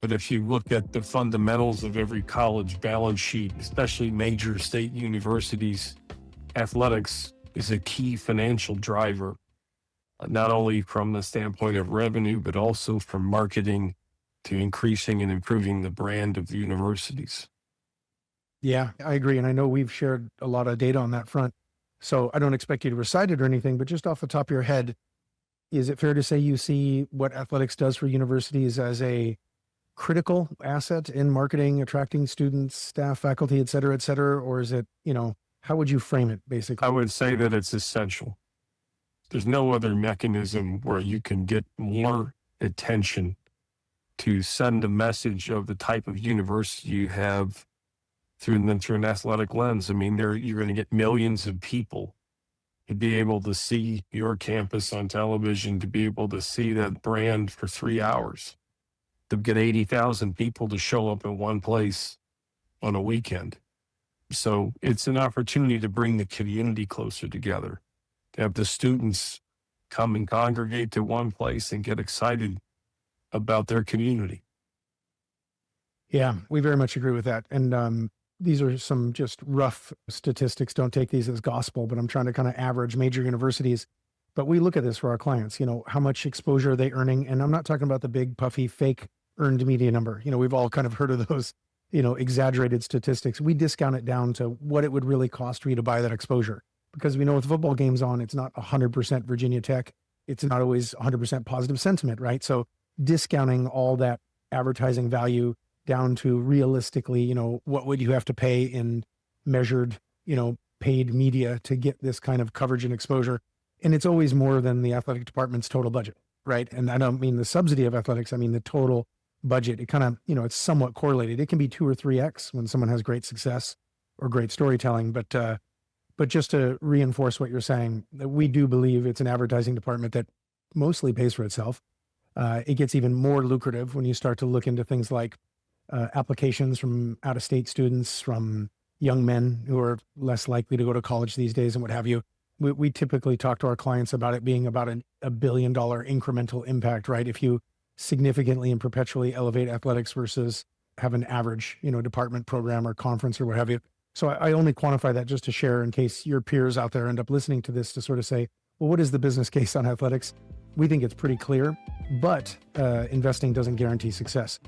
But if you look at the fundamentals of every college balance sheet, especially major state universities, athletics is a key financial driver, not only from the standpoint of revenue, but also from marketing to increasing and improving the brand of the universities. Yeah, I agree. And I know we've shared a lot of data on that front. So I don't expect you to recite it or anything, but just off the top of your head, is it fair to say you see what athletics does for universities as a critical asset in marketing, attracting students, staff, faculty, et cetera, or is it, how would you frame it basically? I would say that it's essential. There's no other mechanism where you can get more attention to send a message of the type of university you have through an athletic lens. I mean, you're going to get millions of people to be able to see your campus on television, to be able to see that brand for 3 hours, to get 80,000 people to show up in one place on a weekend. So it's an opportunity to bring the community closer together, to have the students come and congregate to one place and get excited about their community. Yeah, we very much agree with that. And these are some just rough statistics. Don't take these as gospel, but I'm trying to kind of average major universities. But we look at this for our clients, how much exposure are they earning? And I'm not talking about the big puffy fake earned media number. We've all kind of heard of those, exaggerated statistics. We discount it down to what it would really cost for you to buy that exposure. Because we know with football games on, it's not 100% Virginia Tech. It's not always 100% positive sentiment, right? So discounting all that advertising value down to realistically, what would you have to pay in measured, paid media to get this kind of coverage and exposure? And it's always more than the athletic department's total budget, right? And I don't mean the subsidy of athletics. I mean the total budget. It kind of, it's somewhat correlated. It can be 2 or 3x when someone has great success or great storytelling. But just to reinforce what you're saying, we do believe it's an advertising department that mostly pays for itself. It gets even more lucrative when you start to look into things like applications from out-of-state students, from young men who are less likely to go to college these days and what have you. We typically talk to our clients about it being about a $1 billion incremental impact, right? If you significantly and perpetually elevate athletics versus have an average, department program or conference or what have you. So I only quantify that just to share in case your peers out there end up listening to this to sort of say, well, what is the business case on athletics? We think it's pretty clear, but investing doesn't guarantee success.